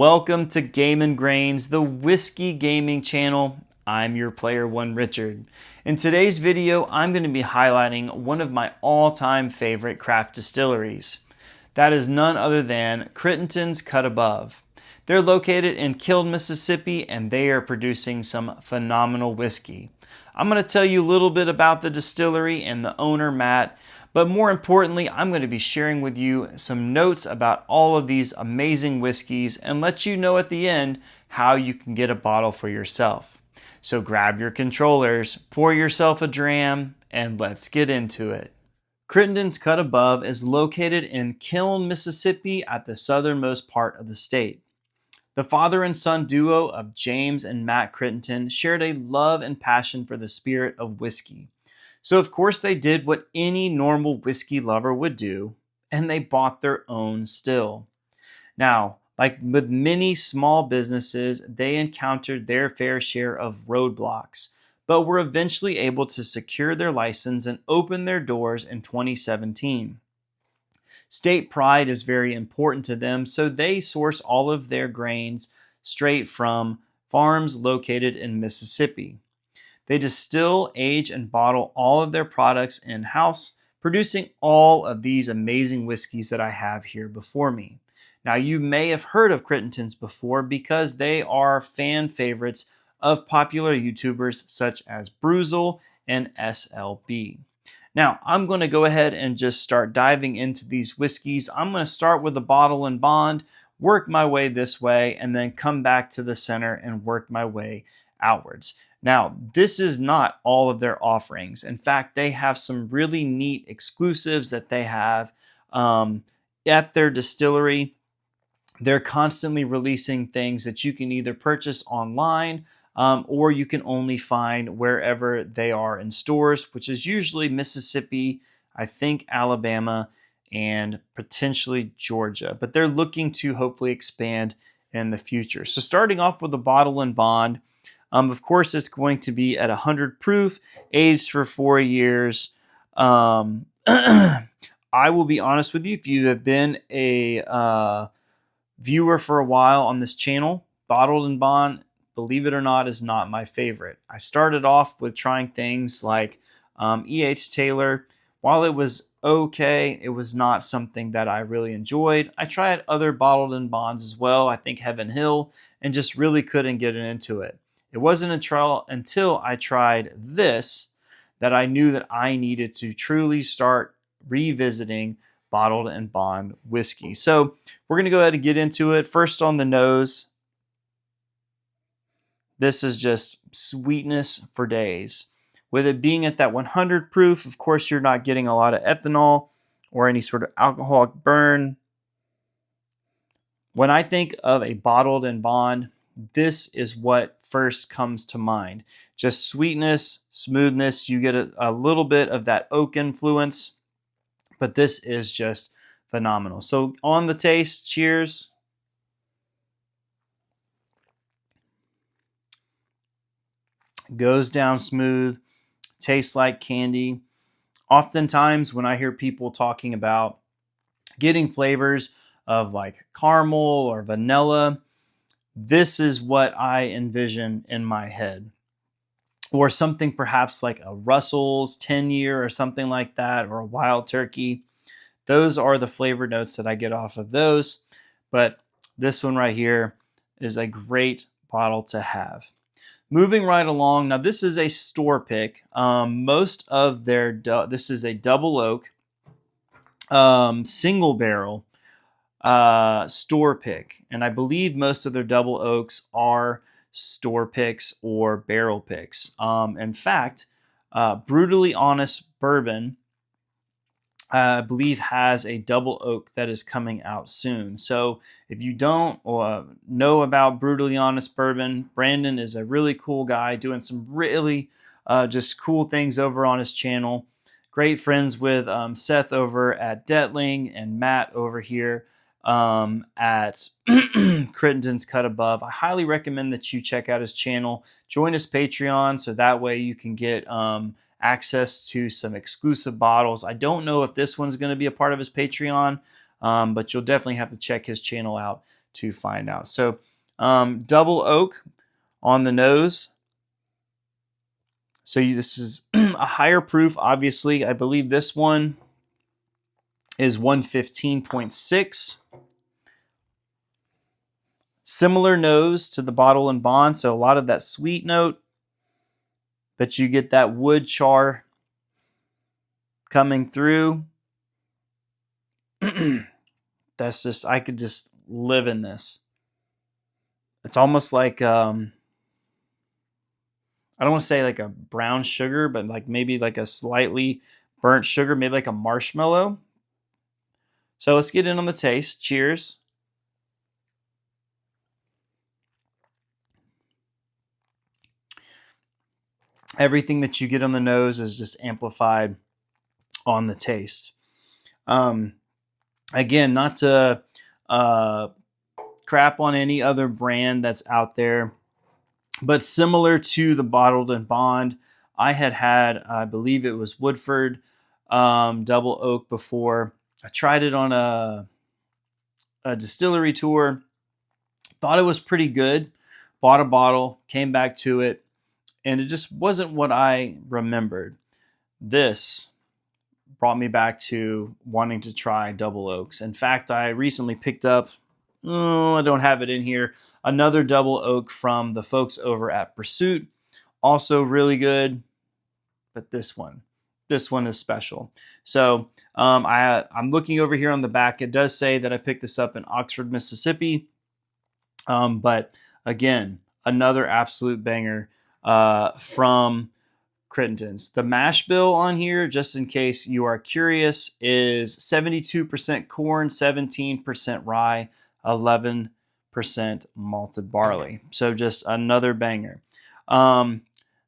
Welcome to Game and Grains, the whiskey gaming channel. I'm your player one, Richard. In today's video, I'm going to be highlighting one of my all-time favorite craft distilleries. That is none other than Crittenden's Cut Above. They're located in Kiln, Mississippi, and they are producing some phenomenal whiskey. I'm going to tell you a little bit about the distillery and the owner, Matt. But more importantly, I'm going to be sharing with you some notes about all of these amazing whiskeys and let you know at the end how you can get a bottle for yourself. So grab your controllers, pour yourself a dram, and let's get into it. Crittenden's Cut Above is located in Kiln, Mississippi at the southernmost part of the state. The father and son duo of James and Matt Crittenden shared a love and passion for the spirit of whiskey. So of course they did what any normal whiskey lover would do, and they bought their own still. Now, like with many small businesses, they encountered their fair share of roadblocks, but were eventually able to secure their license and open their doors in 2017. State pride is very important to them, so they source all of their grains straight from farms located in Mississippi. They distill, age, and bottle all of their products in-house, producing all of these amazing whiskeys that I have here before me. Now, you may have heard of Crittenden's before because they are fan favorites of popular YouTubers such as Brewtally and SLB. Now, I'm going to go ahead and just start diving into these whiskeys. I'm going to start with the bottle and bond, work my way this way, and then come back to the center and work my way outwards. Now, this is not all of their offerings. In fact, they have some really neat exclusives that they have at their distillery. They're constantly releasing things that you can either purchase online or you can only find wherever they are in stores, which is usually Mississippi, I think Alabama, and potentially Georgia. But they're looking to hopefully expand in the future. So starting off with the bottle and bond, of course, it's going to be at 100 proof, aged for 4 years. I will be honest with you, if you have been a viewer for a while on this channel, bottled and bond, believe it or not, is not my favorite. I started off with trying things like E.H. Taylor. While it was okay, it was not something that I really enjoyed. I tried other bottled and bonds as well, I think Heaven Hill, and just really couldn't get into it. It wasn't until I tried this that I knew that I needed to truly start revisiting bottled and bond whiskey. So we're going to go ahead and get into it. First on the nose, this is just sweetness for days. With it being at that 100 proof, of course, you're not getting a lot of ethanol or any sort of alcoholic burn. When I think of a bottled and bond, this is what first comes to mind. Just sweetness, smoothness. You get a little bit of that oak influence, but this is just phenomenal. So on the taste, cheers. Goes down smooth, tastes like candy. Oftentimes when I hear people talking about getting flavors of like caramel or vanilla, this is what I envision in my head. Or something perhaps like a Russell's 10-year or something like that, or a Wild Turkey. Those are the flavor notes that I get off of those. But this one right here is a great bottle to have. Moving right along, now this is a store pick. Most of their, this is a double oak, single barrel store pick, and I believe most of their double oaks are store picks or barrel picks. In fact, Brewtally Honest Bourbon, I believe, has a double oak that is coming out soon. So if you don't know about Brewtally Honest Bourbon, Brandon is a really cool guy doing some really just cool things over on his channel. Great friends with Seth over at Detling and Matt over here at Crittenden's Cut Above. I highly recommend that you check out his channel, join his Patreon, so that way you can get access to some exclusive bottles. I don't know if this one's going to be a part of his Patreon, but you'll definitely have to check his channel out to find out. So double oak on the nose. So this is a higher proof, obviously. I believe this one is 115.6. Similar nose to the Bottle and Bond, so a lot of that sweet note, but you get that wood char coming through. That's just, I could just live in this. It's almost like, I don't want to say like a brown sugar, but like maybe like a slightly burnt sugar, maybe like a marshmallow. So let's get in on the taste. Cheers. Everything that you get on the nose is just amplified on the taste. Again, not to crap on any other brand that's out there, but similar to the Bottled and Bond, I had, I believe it was Woodford Double Oak before. I tried it on a distillery tour, thought it was pretty good, bought a bottle, came back to it, and it just wasn't what I remembered. This brought me back to wanting to try double oaks. In fact, I recently picked up, I don't have it in here, another double oak from the folks over at Pursuit. Also really good, but this one is special. So I'm looking over here on the back. It does say that I picked this up in Oxford, Mississippi. But again, another absolute banger from Crittenden's. The mash bill on here, just in case you are curious, is 72% corn, 17% rye, 11% malted barley. So just another banger.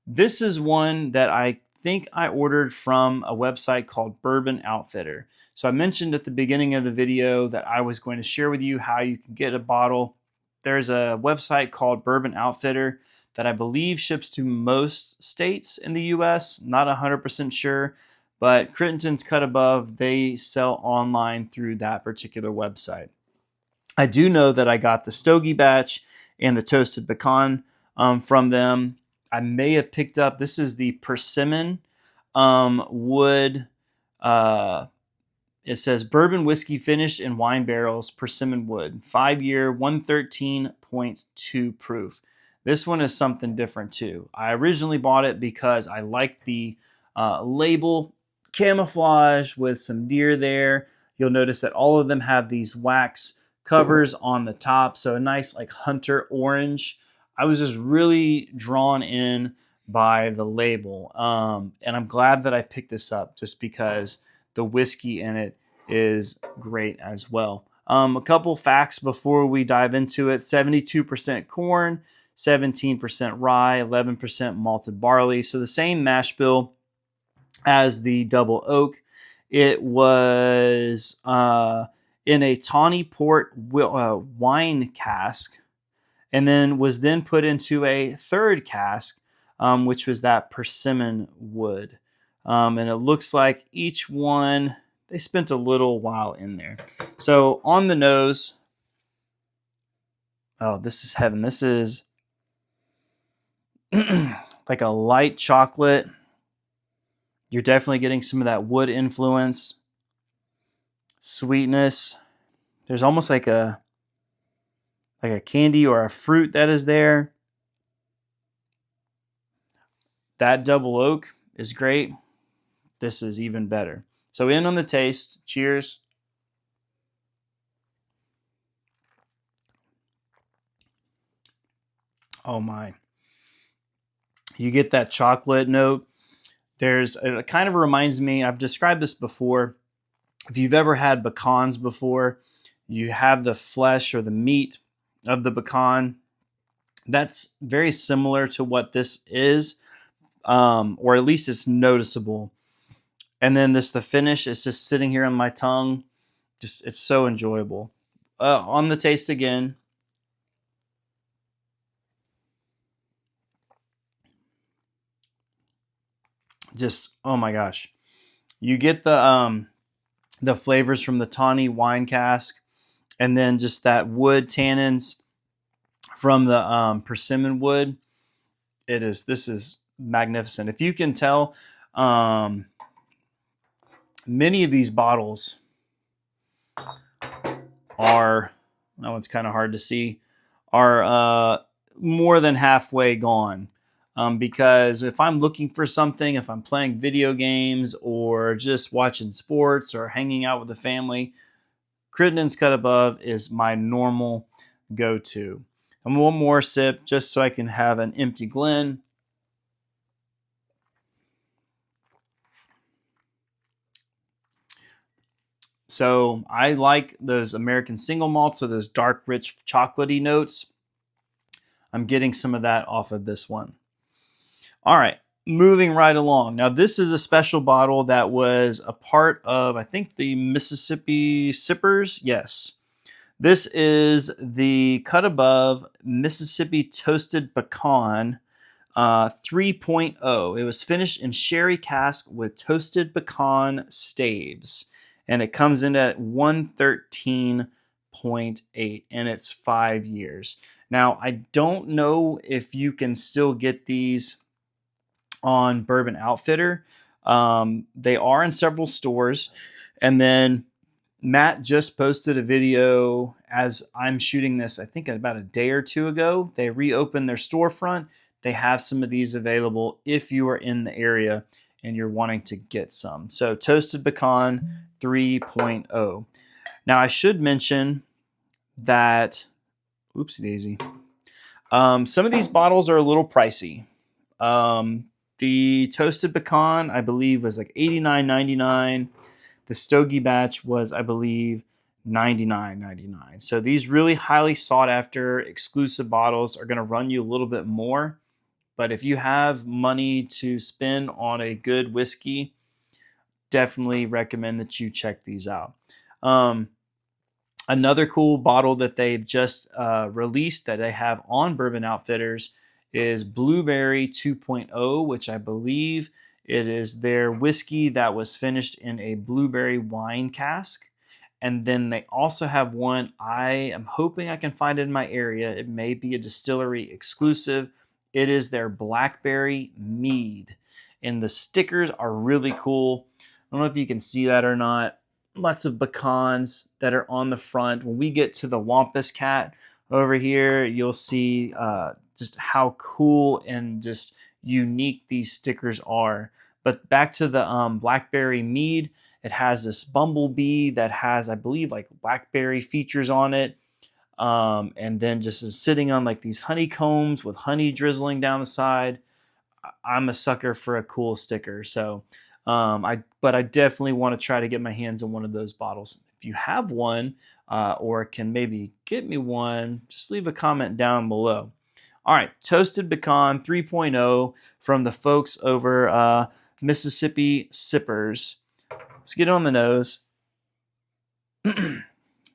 This is one that I think I ordered from a website called Bourbon Outfitter. So I mentioned at the beginning of the video that I was going to share with you how you can get a bottle. There's a website called Bourbon Outfitter that I believe ships to most states in the US. Not 100% sure, but Crittenden's Cut Above, they sell online through that particular website. I do know that I got the Stogie batch and the toasted pecan from them. I may have picked up, this is the Persimmon wood. It says bourbon whiskey finished in wine barrels, Persimmon wood, 5-year, 113.2 proof. This one is something different too. I originally bought it because I liked the label, camouflage with some deer there. You'll notice that all of them have these wax covers on the top, so a nice like hunter orange. I was just really drawn in by the label, and I'm glad that I picked this up just because the whiskey in it is great as well. A couple facts before we dive into it. 72% corn, 17% rye, 11% malted barley. So the same mash bill as the double oak. It was in a tawny port wine cask, and then was then put into a third cask, which was that persimmon wood. And it looks like each one, they spent a little while in there. So on the nose, oh, this is heaven. This is like a light chocolate. You're definitely getting some of that wood influence, sweetness. There's almost like a candy or a fruit that is there. That double oak is great. This is even better. So in on the taste. Cheers. Oh my. You get that chocolate note. It kind of reminds me, I've described this before. If you've ever had pecans before, you have the flesh or the meat of the pecan. That's very similar to what this is, or at least it's noticeable. And then the finish is just sitting here on my tongue. Just, it's so enjoyable. On the taste again. Just, oh my gosh. You get the flavors from the tawny wine cask, And then just that wood tannins from the persimmon wood. This is magnificent. If you can tell, many of these bottles are, that one's kind of hard to see, are more than halfway gone. Because if I'm looking for something, if I'm playing video games or just watching sports or hanging out with the family, Crittenden's Cut Above is my normal go-to. And one more sip just so I can have an empty Glen. So I like those American single malts with those dark, rich, chocolatey notes. I'm getting some of that off of this one. All right, moving right along. Now, this is a special bottle that was a part of, I think, the Mississippi Sippers. Yes. This is the Cut Above Mississippi Toasted Pecan 3.0. It was finished in sherry cask with toasted pecan staves. And it comes in at 113.8, and it's 5 years. Now, I don't know if you can still get these on Bourbon Outfitter. They are in several stores. And then Matt just posted a video as I'm shooting this, I think about a day or two ago. They reopened their storefront. They have some of these available if you are in the area and you're wanting to get some. So Toasted Pecan 3.0. Now I should mention that, oopsie daisy, some of these bottles are a little pricey. The Toasted Pecan, I believe, was like $89.99. The Stogie batch was, I believe, $99.99. So these really highly sought after exclusive bottles are going to run you a little bit more. But if you have money to spend on a good whiskey, definitely recommend that you check these out. Another cool bottle that they've just released that they have on Bourbon Outfitters is Blueberry 2.0, which I believe it is their whiskey that was finished in a blueberry wine cask. And then they also have one, I am hoping I can find it in my area. It may be a distillery exclusive. It is their blackberry mead. And the stickers are really cool. I don't know if you can see that or not. Lots of pecans that are on the front. When we get to the Wampus Cat over here, you'll see just how cool and just unique these stickers are. But back to the blackberry mead, it has this bumblebee that has, I believe, like blackberry features on it. And then just is sitting on like these honeycombs with honey drizzling down the side. I'm a sucker for a cool sticker. So, but I definitely want to try to get my hands on one of those bottles. If you have one or can maybe get me one, just leave a comment down below. All right, Toasted Pecan 3.0 from the folks over Mississippi Sippers. Let's get it on the nose.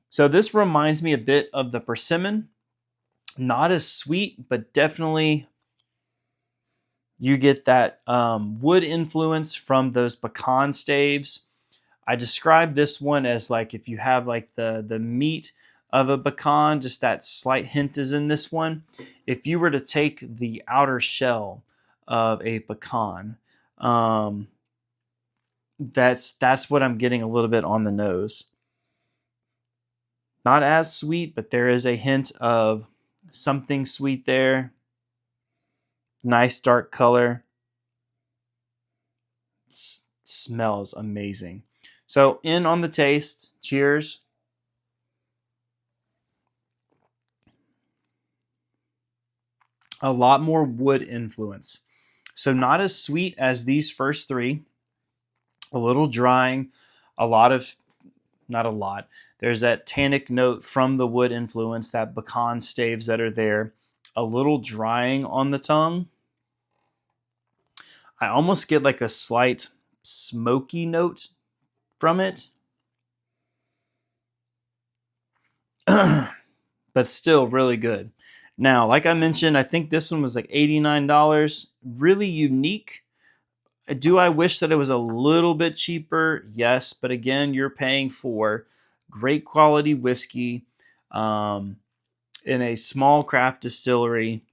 So this reminds me a bit of the persimmon. Not as sweet, but definitely you get that wood influence from those pecan staves. I describe this one as like if you have like the meat of a pecan, just that slight hint is in this one. If you were to take the outer shell of a pecan, that's what I'm getting a little bit on the nose. Not as sweet, but there is a hint of something sweet there. Nice dark color. Smells amazing. So in on the taste. Cheers. A lot more wood influence. So not as sweet as these first three. A little drying. Not a lot. There's that tannic note from the wood influence, that pecan staves that are there. A little drying on the tongue. I almost get like a slight smoky note from it. But still really good. Now, like I mentioned, I think this one was like $89. Really unique. Do I wish that it was a little bit cheaper? Yes, but again, you're paying for great quality whiskey in a small craft distillery,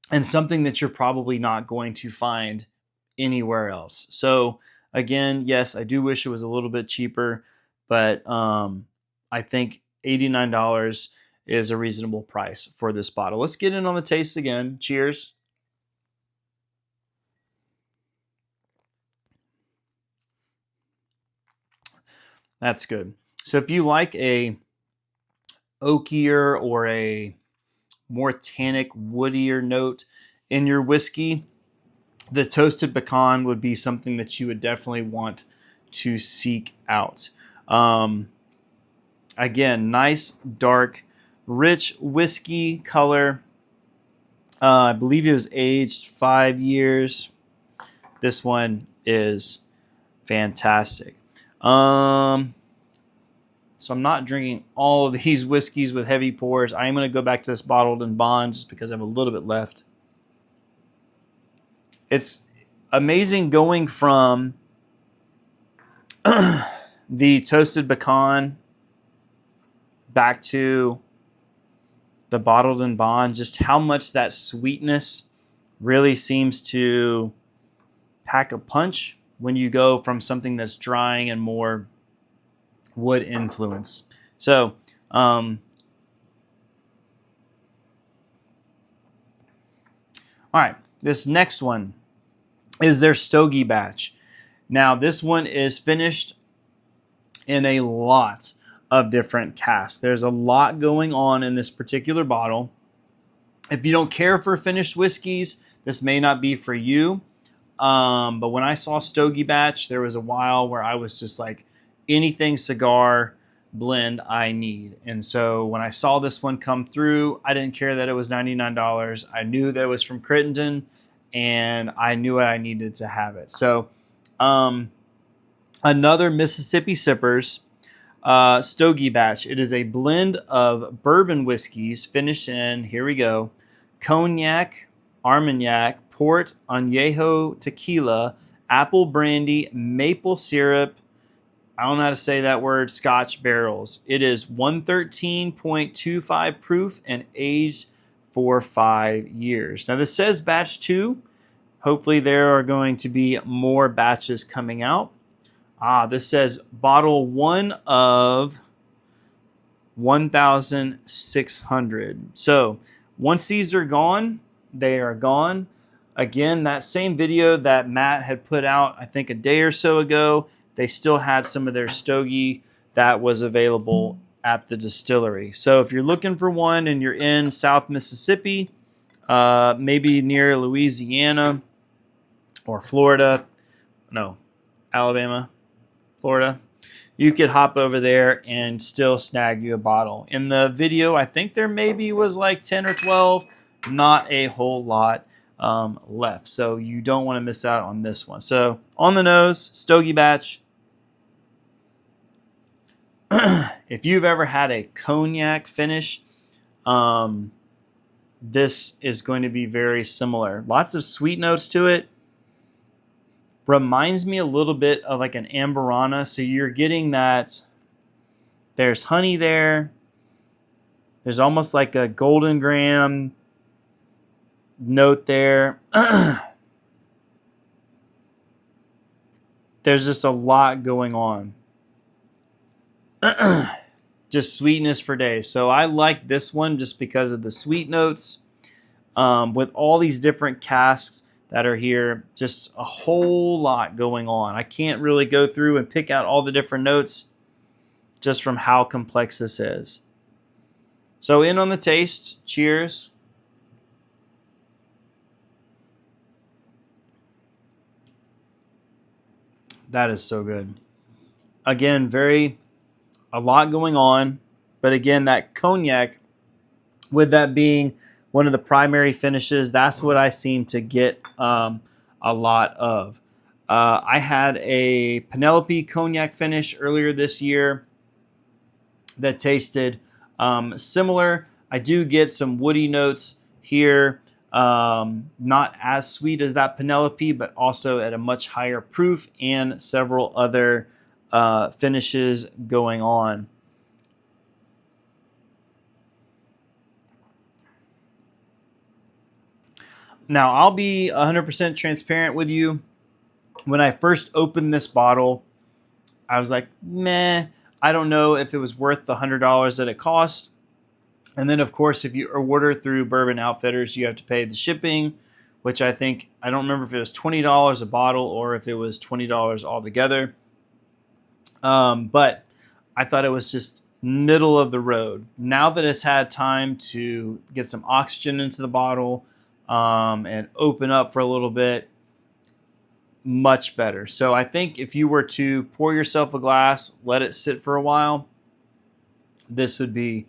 and something that you're probably not going to find anywhere else. So again, yes, I do wish it was a little bit cheaper, but I think $89 is a reasonable price for this bottle. Let's get in on the taste again. Cheers. That's good. So if you like a oakier or a more tannic, woodier note in your whiskey, the toasted pecan would be something that you would definitely want to seek out. Again, nice, dark, rich whiskey color. I believe it was aged 5 years. This one is fantastic. So I'm not drinking all of these whiskeys with heavy pours. I am going to go back to this bottled in bond just because I have a little bit left. It's amazing going from the toasted pecan back to the bottled in bond, just how much that sweetness really seems to pack a punch when you go from something that's drying and more wood influence. So, all right, this next one is their Stogie batch. Now, this one is finished in a lot of different casks. There's a lot going on in this particular bottle. If you don't care for finished whiskeys, this may not be for you. But when I saw Stogie batch, there was a while where I was just like, anything cigar blend I need. And so when I saw this one come through, I didn't care that it was $99. I knew that it was from Crittenden, and I knew I needed to have it. So another Mississippi Sippers Stogie batch. It is a blend of bourbon whiskeys finished in, here we go, cognac, Armagnac, port, añejo tequila, apple brandy, maple syrup, I don't know how to say that word, Scotch barrels. It is 113.25 proof and aged for 5 years. Now this says batch 2. Hopefully there are going to be more batches coming out. This says bottle 1 of 1,600. So once these are gone, they are gone. Again, that same video that Matt had put out, I think a day or so ago, they still had some of their Stogie that was available at the distillery. So if you're looking for one and you're in South Mississippi, maybe near Louisiana or Florida, no, Alabama, Florida, you could hop over there and still snag you a bottle. In the video, I think there maybe was like 10 or 12, not a whole lot left. So you don't want to miss out on this one. So on the nose, Stogie batch. If you've ever had a cognac finish, this is going to be very similar. Lots of sweet notes to it. Reminds me a little bit of like an Amberana. So you're getting that, there's honey there. There's almost like a golden graham note there. There's just a lot going on. Just sweetness for days. So I like this one just because of the sweet notes. With all these different casks that are here, just a whole lot going on. I can't really go through and pick out all the different notes just from how complex this is. So in on the taste. Cheers. That is so good. Again, a lot going on, but again, that cognac, with that being one of the primary finishes, that's what I seem to get a lot of. I had a Penelope cognac finish earlier this year that tasted similar. I do get some woody notes here, not as sweet as that Penelope, but also at a much higher proof and several other finishes going on. Now, I'll be 100% transparent with you. When I first opened this bottle, I was like, meh, I don't know if it was worth the $100 that it cost. And then, of course, if you order through Bourbon Outfitters, you have to pay the shipping, which I don't remember if it was $20 a bottle or if it was $20 altogether. But I thought it was just middle of the road. Now that it's had time to get some oxygen into the bottle and open up for a little bit, much better. So I think if you were to pour yourself a glass, let it sit for a while, this would be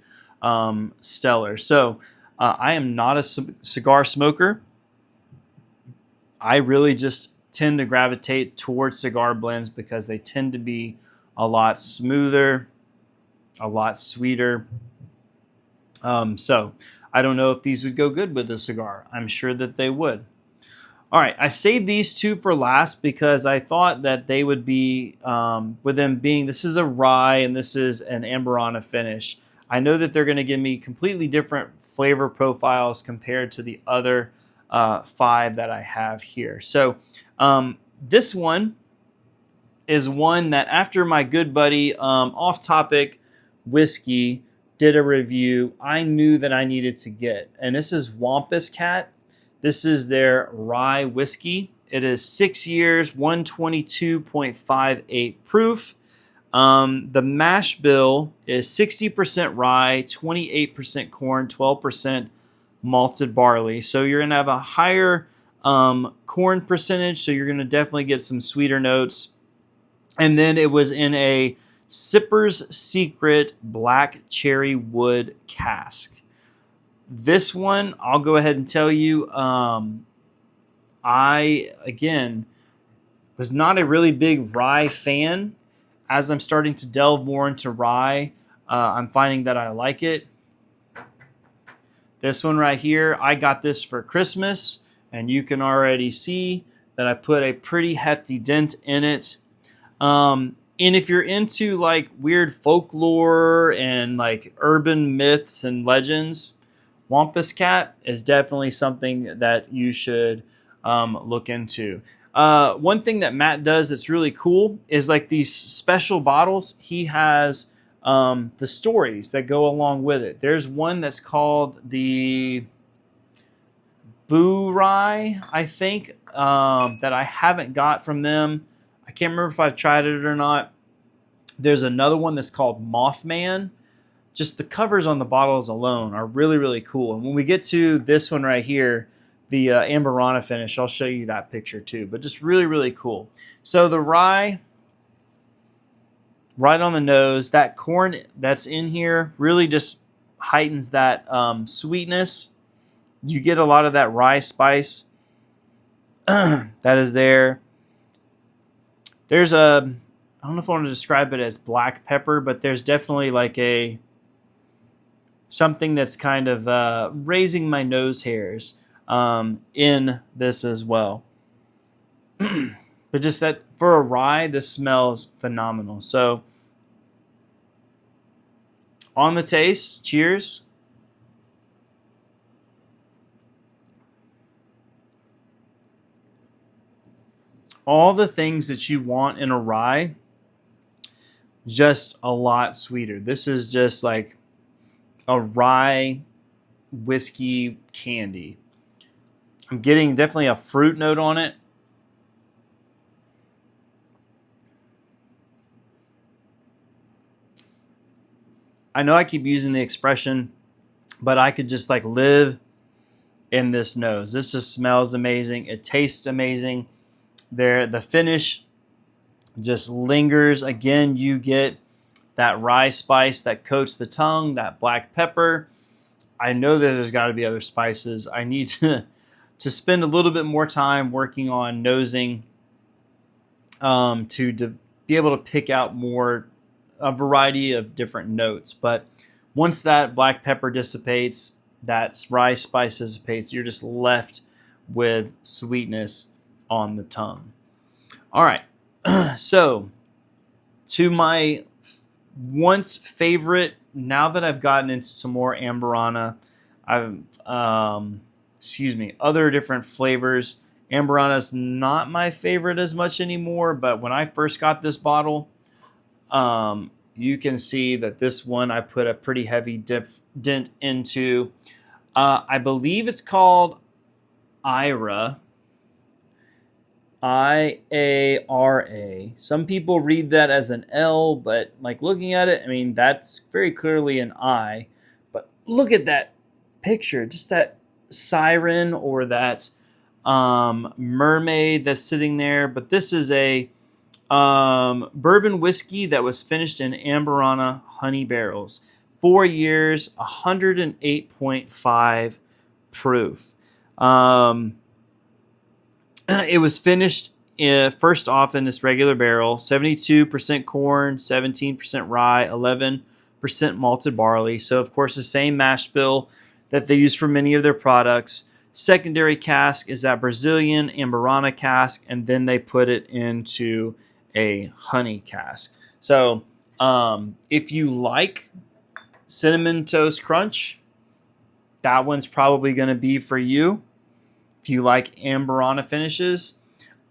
stellar. So I am not a cigar smoker. I really just tend to gravitate towards cigar blends because they tend to be a lot smoother, a lot sweeter. So I don't know if these would go good with a cigar. I'm sure that they would. All right, I saved these two for last because I thought that they would be, with them being, this is a rye and this is an Amburana finish. I know that they're going to give me completely different flavor profiles compared to the other 5 that I have here. So this one is one that after my good buddy Off Topic Whiskey did a review, I knew that I needed to get. And this is Wampus Cat. This is their rye whiskey. It is 6 years, 122.58 proof. The mash bill is 60% rye, 28% corn, 12% malted barley. So you're going to have a higher corn percentage, so you're going to definitely get some sweeter notes. And then it was in a Sipper's Secret black cherry wood cask. This one, I'll go ahead and tell you, I, again, was not a really big rye fan. As I'm starting to delve more into rye, I'm finding that I like it. This one right here, I got this for Christmas, and you can already see that I put a pretty hefty dent in it. And if you're into like weird folklore and like urban myths and legends, Wampus Cat is definitely something that you should look into. One thing that Matt does that's really cool is like these special bottles. He has the stories that go along with it. There's one that's called the Boo Rye, I think, that I haven't got from them. I can't remember if I've tried it or not. There's another one that's called Mothman. Just the covers on the bottles alone are really, really cool. And when we get to this one right here, the Amburana finish, I'll show you that picture too. But just really, really cool. So the rye, right on the nose, that corn that's in here really just heightens that sweetness. You get a lot of that rye spice that is there. There's I don't know if I want to describe it as black pepper, but there's definitely like something that's kind of raising my nose hairs in this as well. But just that for a rye, this smells phenomenal. So on the taste, cheers. All the things that you want in a rye, just a lot sweeter. This is just like a rye whiskey candy. I'm getting definitely a fruit note on it. I know I keep using the expression, but I could just like live in this nose. This just smells amazing. It tastes amazing. The finish just lingers. Again, you get that rye spice that coats the tongue, that black pepper. I know that there's got to be other spices. I need to spend a little bit more time working on nosing to be able to pick out a variety of different notes. But once that black pepper dissipates, that rye spice dissipates, you're just left with sweetness on the tongue. All right, so to my once favorite, now that I've gotten into some more Amburana, other different flavors. Amberana is not my favorite as much anymore, but when I first got this bottle, you can see that this one I put a pretty heavy dent into. I believe it's called IRA. IARA. Some people read that as an L, but like looking at it, I mean, that's very clearly an I. But look at that picture, just that siren or that mermaid that's sitting there. But this is a bourbon whiskey that was finished in Amberana honey barrels. 4 years, 108.5 proof. It was finished first off in this regular barrel, 72% corn, 17% rye, 11% malted barley. So, of course, the same mash bill that they use for many of their products. Secondary cask is that Brazilian Amberana cask, and then they put it into a honey cask. So, if you like Cinnamon Toast Crunch, that one's probably going to be for you. If you like Amberana finishes,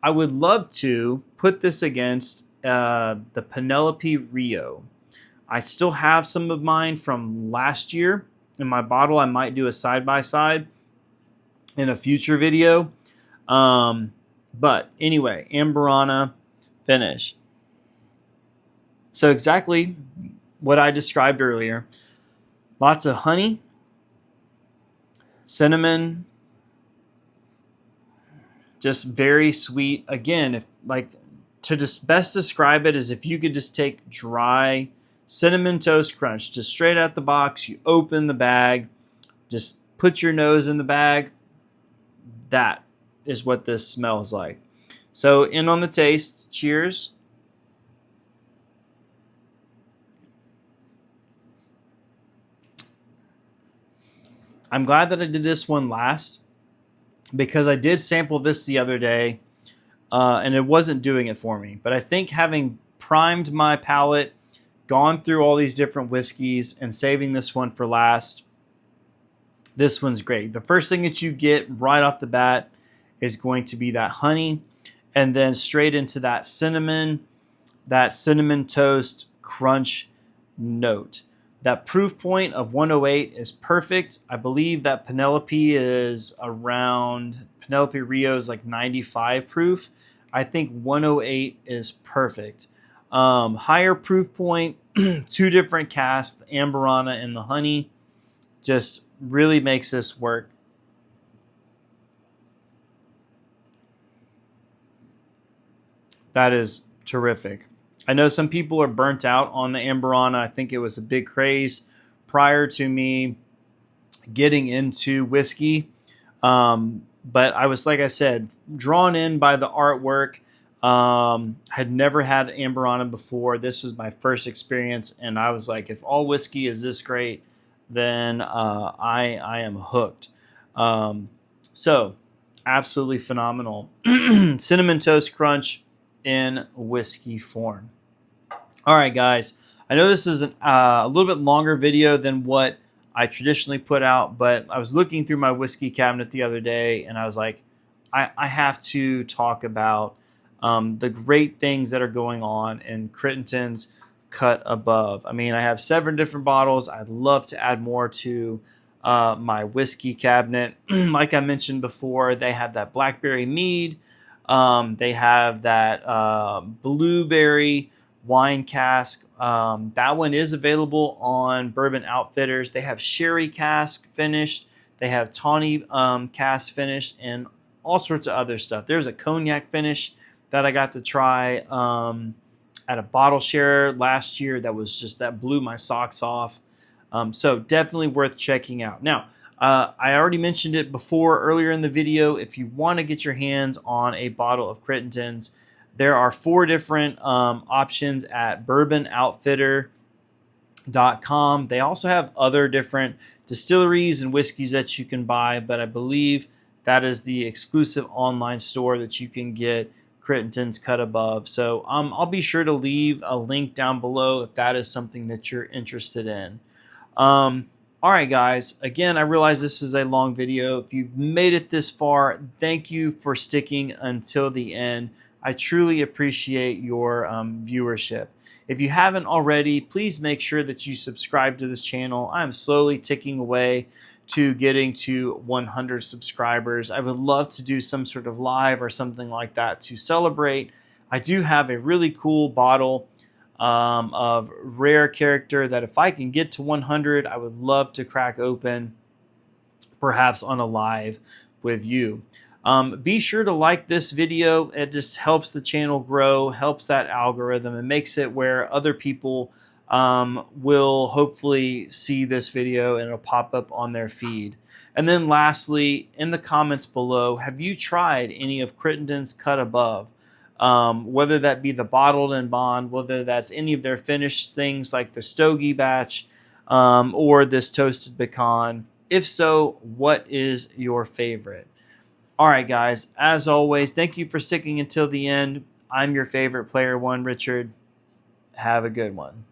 I would love to put this against the Penelope Rio. I still have some of mine from last year in my bottle. I might do a side-by-side in a future video. But anyway, Amberana finish. So exactly what I described earlier. Lots of honey, cinnamon, just very sweet. Again, if like to just best describe it is if you could just take dry Cinnamon Toast Crunch, just straight out the box, you open the bag, just put your nose in the bag. That is what this smells like. So in on the taste, cheers. I'm glad that I did this one last because I did sample this the other day and it wasn't doing it for me. But I think having primed my palate, gone through all these different whiskeys and saving this one for last, this one's great. The first thing that you get right off the bat is going to be that honey and then straight into that cinnamon toast crunch note. That proof point of 108 is perfect. I believe that Penelope Rio is like 95 proof. I think 108 is perfect. Higher proof point, 2 different casks, the Amberana and the honey, just really makes this work. That is terrific. I know some people are burnt out on the Amberana. I think it was a big craze prior to me getting into whiskey. But I was, like I said, drawn in by the artwork. Had never had Amberana before. This was my first experience. And I was like, if all whiskey is this great, then I am hooked. So absolutely phenomenal. Cinnamon Toast Crunch in whiskey form. All right, guys. I know this is a little bit longer video than what I traditionally put out, but I was looking through my whiskey cabinet the other day, and I was like, I have to talk about the great things that are going on in Crittenden's Cut Above. I mean, I have 7 different bottles. I'd love to add more to my whiskey cabinet. Like I mentioned before, they have that blackberry mead. They have that blueberry wine cask. That one is available on Bourbon Outfitters. They have sherry cask finished. They have tawny cask finished and all sorts of other stuff. There's a cognac finish that I got to try at a bottle share last year that blew my socks off. So definitely worth checking out. Now, I already mentioned it before earlier in the video. If you want to get your hands on a bottle of Crittenden's, there are 4 different options at bourbon-outfitter.com. They also have other different distilleries and whiskeys that you can buy, but I believe that is the exclusive online store that you can get Crittenden's Cut Above. So I'll be sure to leave a link down below if that is something that you're interested in. All right, guys. Again, I realize this is a long video. If you've made it this far, thank you for sticking until the end. I truly appreciate your viewership. If you haven't already, please make sure that you subscribe to this channel. I'm slowly ticking away to getting to 100 subscribers. I would love to do some sort of live or something like that to celebrate. I do have a really cool bottle of rare character that if I can get to 100, I would love to crack open, perhaps on a live with you. Be sure to like this video. It just helps the channel grow, helps that algorithm, and makes it where other people will hopefully see this video and it'll pop up on their feed. And then lastly, in the comments below, have you tried any of Crittenden's Cut Above? Whether that be the bottled and bond, whether that's any of their finished things like the Stogie batch or this toasted pecan. If so, what is your favorite? All right, guys, as always, thank you for sticking until the end. I'm your favorite player one, Richard. Have a good one.